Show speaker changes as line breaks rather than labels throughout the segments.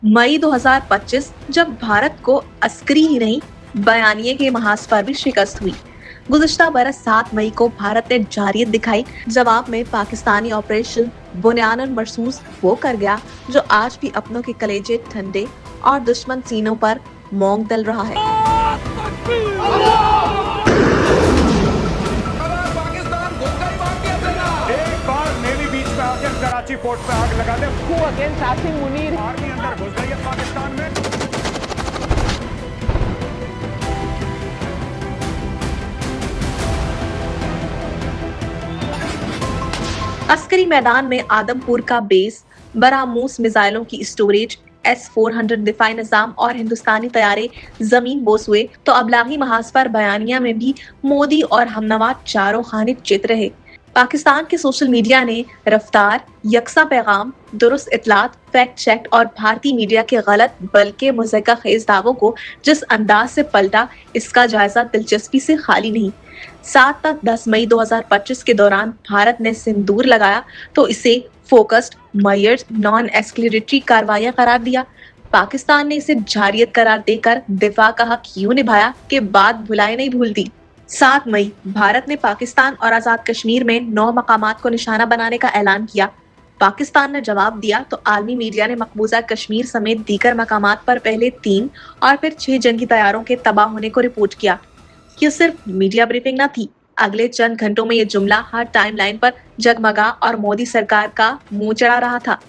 मई 2025 जब भारत को अस्करी ही नहीं बयानिए के महाज पर भी शिकस्त हुई। गुज़िश्ता बरस 7 मई को भारत ने जारियत दिखाई। जवाब में पाकिस्तानी ऑपरेशन बुनियादन मरसूस वो कर गया जो आज भी अपनों के कलेजे ठंडे और दुश्मन सीनों पर मोंग दल रहा है।
एक बार नेवी बीच पे आकर कराची पोर्ट पे आग लगा दे।
अगेंस्ट आसिम मुनीर
आर्मी अंदर घुस गई है पाकिस्तान में।
अस्करी मैदान में आदमपुर का बेस, बरामूस मिसाइलों की स्टोरेज, S-400 दिफाई निजाम और हिंदुस्तानी तैयारे जमीन बोस हुए तो अबलागी महाज पर बयानिया में भी मोदी और हमनवा चारों खाने चित रहे। पाकिस्तान के सोशल मीडिया ने रफ्तार, यकसा पैगाम, दुरुस्त इतलात, फैक्ट चेक और भारतीय मीडिया के गलत बल्कि मुज़क्किर खेज दावों को जिस अंदाज से पलटा, इसका जायजा दिलचस्पी से खाली नहीं। 7 तक 10 मई 2025 के दौरान भारत ने सिंदूर लगाया तो इसे फोकस्ड, मयर्ड, नॉन एस्केलेटरी कार्रवाइयां करार दिया। पाकिस्तान ने इसे जारियत करार देकर दिफा का हक यूं निभाया कि बात भुलाए नहीं भूलती। 7 मई भारत ने पाकिस्तान और आजाद कश्मीर में 9 मकामात को निशाना बनाने का ऐलान किया। पाकिस्तान ने जवाब दिया तो आलमी मीडिया ने मकबूजा कश्मीर समेत दीगर मकामात पर पहले 3 और फिर 6 जंगी तैयारों के तबाह होने को रिपोर्ट किया। ये सिर्फ मीडिया ब्रीफिंग न थी, अगले चंद घंटों में ये जुमला हर टाइमलाइन पर जगमगा और मोदी सरकार का मुंह चढ़ा रहा था।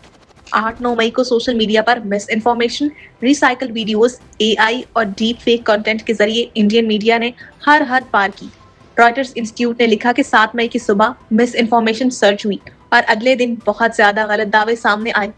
8-9 मई को सोशल मीडिया पर miss information, recycle videos, AI और डीप फेक कंटेंट के जरिए इंडियन मीडिया ने हर हद पार की। रॉयटर्स इंस्टीट्यूट ने लिखा कि 7 मई की सुबह मिस इन्फॉर्मेशन सर्च हुई और अगले दिन बहुत ज्यादा गलत दावे सामने आए।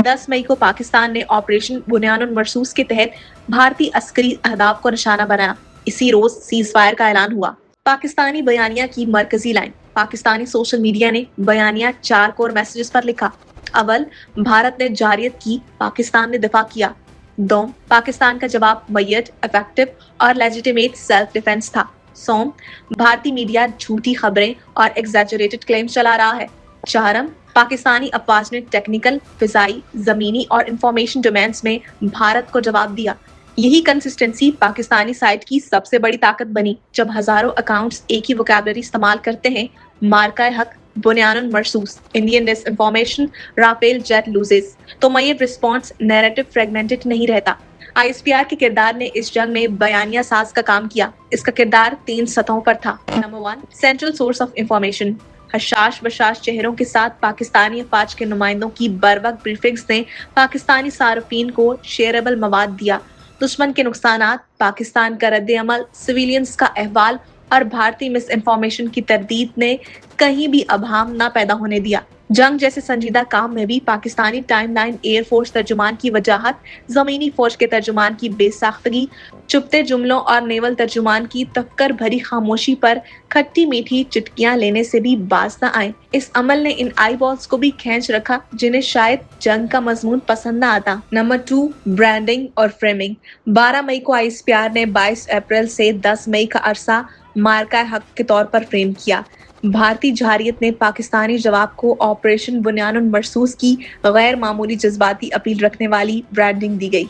10 मई को पाकिस्तान ने ऑपरेशन बुनियादन मरसूस के तहत भारतीय अस्करी अहदाफ को निशाना बनाया। इसी रोज सीज फायर का ऐलान हुआ। पाकिस्तानी बयानिया की मरकजी लाइन। पाकिस्तानी सोशल मीडिया ने बयानिया 4 कोर मैसेजेस पर लिखा। अव्वल, भारत ने जारियत की, पाकिस्तान ने दिफा किया। 2, पाकिस्तान का जवाब मय्यत, इफेक्टिव और लेजिटिमेट सेल्फ डिफेंस था। सोम, भारतीय मीडिया झूठी खबरें और एग्जैजरेटेड क्लेम्स चला रहा है। 4, पाकिस्तानी अफवाज ने टेक्निकल, फिजाई, जमीनी और इंफॉर्मेशन डोमेन्स में भारत को जवाब दिया। यही कंसिस्टेंसी पाकिस्तानी साइट की सबसे बड़ी ताकत बनी। जब हजारों अकाउंट्स एक ही वोकैबुलरी इस्तेमाल करते हैं, मार्का हक, बुनियादन मरसूस, Indian disinformation, Rafale jet losses, तो मय्यत रिस्पॉन्स नैरेटिव फ्रेगमेंटेड नहीं रहता। ISPR के किरदार ने इस जंग में बयानिया साज का काम किया। इसका किरदार 3 सतहों पर था। Number 1, central source of information. हशाश बशाश चेहरों के साथ पाकिस्तानी अफवाज के नुमाइंदों की बरवक्त ब्रीफिंग्स ने पाकिस्तानी सार्फिन को शेयरेबल मवाद दिया। दुश्मन के नुकसानात, पाकिस्तान का रद्द अमल, सिविलियंस का अहवाल और भारतीय मिस इन्फॉर्मेशन की तरदीद ने कहीं भी अभाम ना पैदा होने दिया। जंग जैसे संजीदा काम में भी पाकिस्तानी टाइमलाइन एयरफोर्स तर्जुमान की वजाहत, जमीनी फौज के तर्जुमान की बेसाख्तगी, चुपते जुमलों और नेवल तर्जुमान की तफक्कर भरी खामोशी पर खट्टी मीठी चिटकियां लेने से भी बाज न आए। इस अमल ने इन आई बॉल्स को भी खींच रखा जिन्हें शायद जंग का मजमून पसंद न आता। नंबर 2, ब्रांडिंग और फ्रेमिंग। 12 मई को ISPR ने 22 अप्रैल से 10 मई का अरसा मार्का हक के तौर पर फ्रेम किया। भारतीय जारियत ने पाकिस्तानी जवाब को ऑपरेशन बुनियादन मरसूस की गैर मामूली जज्बाती अपील रखने वाली ब्रांडिंग दी गई।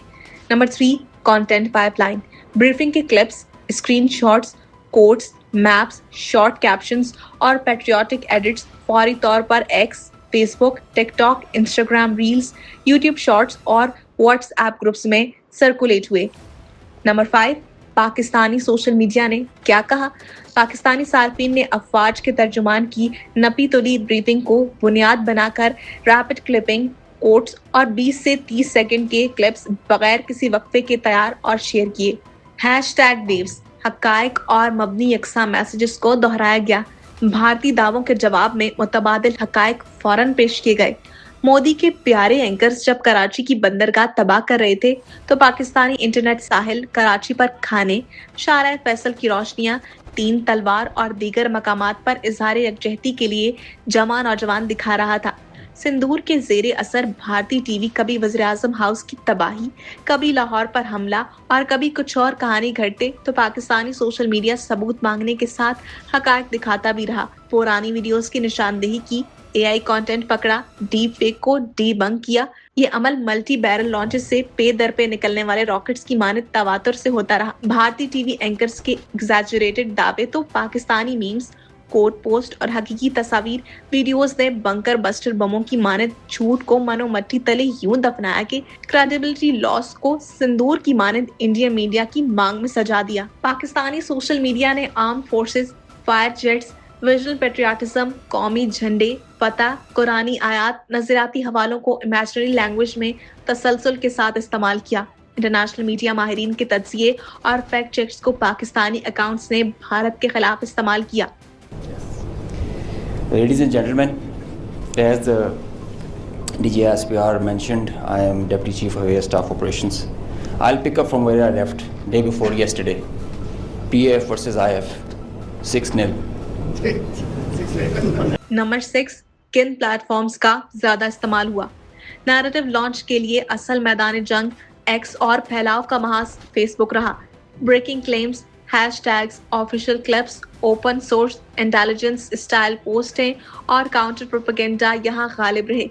Number 3, content pipeline. ब्रीफिंग के clips, screenshots, quotes, maps, short captions और पैट्रियोटिक एडिट्स फौरी तौर पर x, Facebook, TikTok, Instagram reels, YouTube shorts और व्हाट्सएप ग्रुप्स में सर्कुलेट हुए। नंबर 5, पाकिस्तानी सोशल मीडिया ने क्या कहा। पाकिस्तानी सार्फिन ने अफवाज के तर्जुमान की नपी तुली ब्रीफिंग को बुनियाद बनाकर रैपिड क्लिपिंग, कोट्स और 20 से 30 सेकंड के क्लिप्स बगैर किसी वक्फे के तैयार और शेयर किए। #waves, हकायक और मबनी यकसा मैसेजेस को दोहराया गया। भारतीय दावों के जवाब में मुतबादिल हकायक फौरन पेश किए गए। मोदी के प्यारे एंकर्स जब कराची की बंदरगाह तबाह कर रहे थे तो पाकिस्तानी इंटरनेट साहिल कराची पर खाने, शारा फैसल की रोशनियां, 3 तलवार और दीगर मकामात पर इजहार यकजहती के लिए जमा नौजवान दिखा रहा था। सिंदूर के जेरे असर भारतीय टीवी कभी वज़ीर-ए-आज़म हाउस की तबाही, कभी लाहौर पर हमला और कभी कुछ और कहानी घटते तो पाकिस्तानी सोशल मीडिया सबूत मांगने के साथ हकायक दिखाता भी रहा। पुरानी वीडियोस की निशानदेही की, AI कंटेंट पकड़ा, डीप फेक को डीबंक किया। ये अमल मल्टी बैरल लॉन्चेस से पे दर पे निकलने वाले रॉकेट्स की मानित तवातुर से होता रहा। भारतीय टीवी एंकर्स के एग्जैजरेटेड दावे तो पाकिस्तानी मीम्स, कोड पोस्ट और हकीकी तस्वीर वीडियोस ने बंकर बस्टर बमों की मानित झूठ को मनोमट्टी तले यूं दफनाया कि क्रेडिबिलिटी लॉस को सिंदूर की मानित इंडियन मीडिया की मांग में सजा दिया। पाकिस्तानी सोशल मीडिया ने arm forces, fire jets, visual patriotism, कौमी झंडे, पता, कुरानी आयात, नजरियाती हवालों को इमेजिनरी लैंग्वेज में तसलसल के साथ इस्तेमाल किया। इंटरनेशनल मीडिया माहिरीन के तज्जिए और फैक्ट चेक्स को पाकिस्तानी अकाउंट्स ने भारत के खिलाफ इस्तेमाल किया।
Ladies and gentlemen, as the DGSPR mentioned, I am Deputy Chief of Air Staff Operations. I'll pick up from where I left day before yesterday. PAF versus IF, 6-0.
Number 6, किन platforms का ज्यादा इस्तेमाल हुआ? नैरेटिव लॉन्च के लिए असल मैदान जंग एक्स और फैलाव का महाज फेसबुक रहा। Breaking claims, hashtags, official clips, open source intelligence style पोस्टें और काउंटर प्रोपेगेंडा यहाँ गालिब रहे।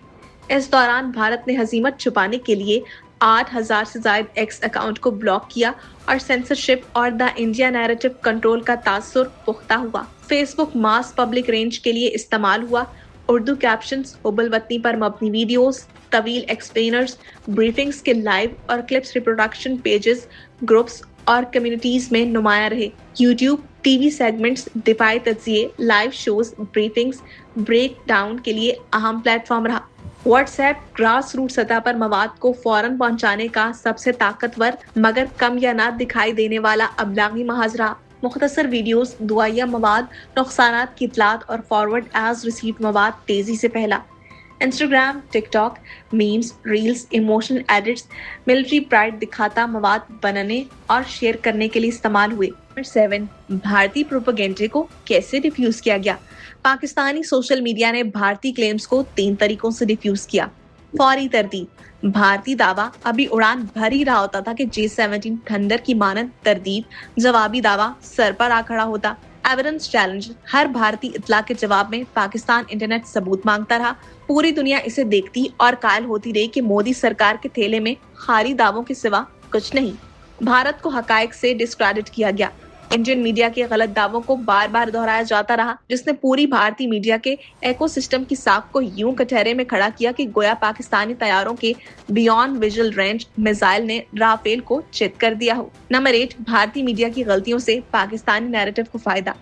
इस दौरान भारत ने हजीमत छुपाने के लिए 8,000 से ज्यादा एक्स अकाउंट को ब्लॉक किया और सेंसरशिप और द इंडिया नैरेटिव कंट्रोल का तासुर पुख्ता हुआ। फेसबुक मास पब्लिक रेंज के लिए इस्तेमाल हुआ। उर्दू कैप्शंस, हुबल वतनी पर मबनी वीडियोस, तवील एक्सप्लेनर्स, ब्रीफिंग्स के लाइव और क्लिप्स रिप्रोडक्शन पेजेस, ग्रुप्स और कम्युनिटीज में नुमाया रहे। यूट्यूब टीवी सेगमेंट्स, दिफाई तज्जिए, live shows, briefings, break down के लिए अहम प्लेटफॉर्म रहा। व्हाट्सएप ग्रास रूट सतह पर मवाद को फौरन पहुंचाने का सबसे ताकतवर मगर कम या ना दिखाई देने वाला अबलागी महाज रहा। मुख्तसर वीडियोस, दुआया मवाद, नुकसानात की इतलात और फॉरवर्ड एज रिसीव्ड मवाद तेजी से फैला। Instagram, TikTok, memes, reels, emotional edits, military pride दिखाता मवाद बनने और शेयर करने के लिए इस्तेमाल हुए। नंबर 7, भारतीय प्रोपेगेंडे को कैसे डिफ्यूज किया गया? पाकिस्तानी सोशल मीडिया ने भारतीय क्लेम्स को 3 तरीकों से डिफ्यूज किया। फौरी तरतीब, भारतीय दावा अभी उड़ान भर ही रहा होता था कि J-17 थंडर की मानद तरतीब जवाबी दावा सर पर आ खड़ा होता। एविडेंस चैलेंज, हर भारतीय इतला के जवाब में पाकिस्तान इंटरनेट सबूत मांगता रहा। पूरी दुनिया इसे देखती और कायल होती रही कि मोदी सरकार के थैले में खाली दावों के सिवा कुछ नहीं। भारत को हकायक से डिस्क्रेडिट किया गया। इंडियन मीडिया के गलत दावों को बार बार दोहराया जाता रहा, जिसने पूरी भारतीय मीडिया के इकोसिस्टम की साख को यूं कटहरे में खड़ा किया कि गोया पाकिस्तानी तैयारों के बियॉन्ड विजुअल रेंज मिसाइल ने राफेल को चित कर दिया हो। नंबर 8, भारतीय मीडिया की गलतियों से पाकिस्तानी नैरेटिव को फायदा।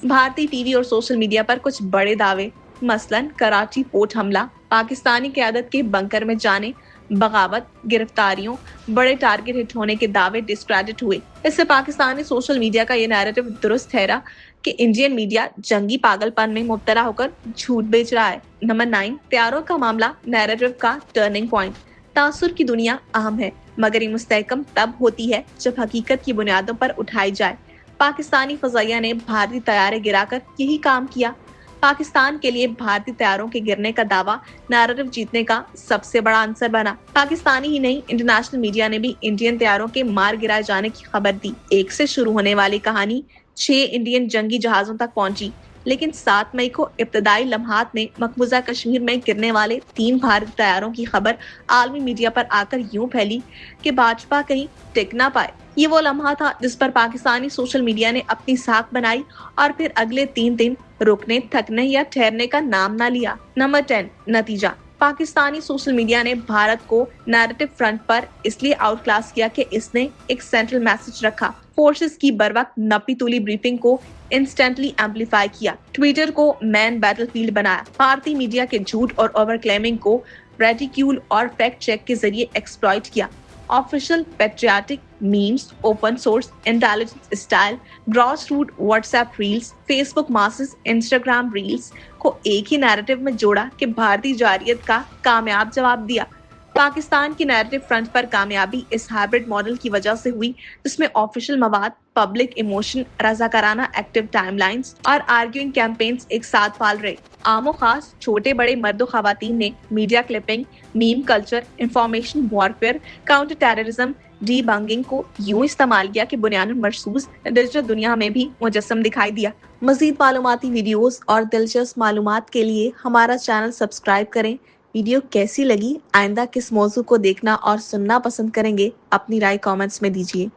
भारतीय टीवी और सोशल मीडिया पर कुछ बड़े दावे, मसलन कराची पोर्ट हमला, पाकिस्तानी क़यादत के बंकर में जाने, बगावत, गिरफ्तारियों, बड़े टारगेट हिट होने के दावे डिस्क्रेडिट हुए। इससे पाकिस्तानी सोशल मीडिया का ये नैरेटिव दुरुस्त ठहरा कि इंडियन मीडिया जंगी पागलपन में मुब्तला होकर झूठ बेच रहा है। नंबर 9, तैयारों का मामला नैरेटिव का टर्निंग पॉइंट। तासुर की दुनिया अहम है, मगर ये मुस्तहकम तब होती है जब हकीकत की बुनियादों पर उठाई जाए। पाकिस्तानी फजाइया ने भारतीय तैयारे गिराकर यही काम किया। पाकिस्तान के लिए भारतीय तैयारों के गिरने का दावा नैरेटिव जीतने का सबसे बड़ा आंसर बना। पाकिस्तानी ही नहीं, इंटरनेशनल मीडिया ने भी इंडियन तैयारों के मार गिराए जाने की खबर दी। 1 से शुरू होने वाली कहानी 6 इंडियन जंगी जहाजों तक पहुंची, लेकिन 7 मई को इब्तदाई लम्हात में मकबूजा कश्मीर में गिरने वाले 3 भारतीय तैयारों की खबर आलमी मीडिया पर आकर यूं फैली कि भाजपा कहीं टिक ना पाए। ये वो लम्हा था जिस पर पाकिस्तानी सोशल मीडिया ने अपनी साख बनाई और फिर अगले 3 दिन रुकने, थकने या ठहरने का नाम ना लिया। नंबर 10, नतीजा। पाकिस्तानी सोशल मीडिया ने भारत को नैरेटिव फ्रंट पर इसलिए आउट क्लास किया कि इसने एक सेंट्रल मैसेज रखा। फोर्सेस की बरवक्त नपी तुली ब्रीफिंग को इंस्टेंटली एम्पलीफाई किया, ट्विटर को मैन बैटलफील्ड बनाया, भारतीय मीडिया के झूठ और ओवर क्लेमिंग को रेडिक्यूल और फैक्ट चेक के जरिए एक्सप्लॉइट किया। Official patriotic memes, open source intelligence style, grass root WhatsApp reels, Facebook masses, Instagram reels को एक ही नैरेटिव में जोड़ा कि भारतीय जारियत का कामयाब जवाब दिया। پاکستان کی نیریٹو فرنٹ پر کامیابی اس ہائبرڈ ماڈل کی وجہ سے ہوئی جس میں آفیشل مواد، پبلک ایموشن، رضاکارانہ ایکٹیو ٹائم لائنز اور آرگیونگ کیمپینز ایک ساتھ پال رہے۔ عام و خاص، چھوٹے بڑے مرد و خواتین نے media clipping, meme culture, information warfare, counter terrorism, debunking کو یوں استعمال کیا کہ بنیاداً مرصوص ڈیجیٹل دنیا میں بھی مجسم دکھائی دیا۔ مزید معلوماتی ویڈیوز اور دلچسپ معلومات کے لیے ہمارا چینل سبسکرائب کریں۔ ویڈیو کیسی لگی، آئندہ کس موضوع کو دیکھنا اور سننا پسند کریں گے، اپنی رائے کامنٹس میں دیجیے۔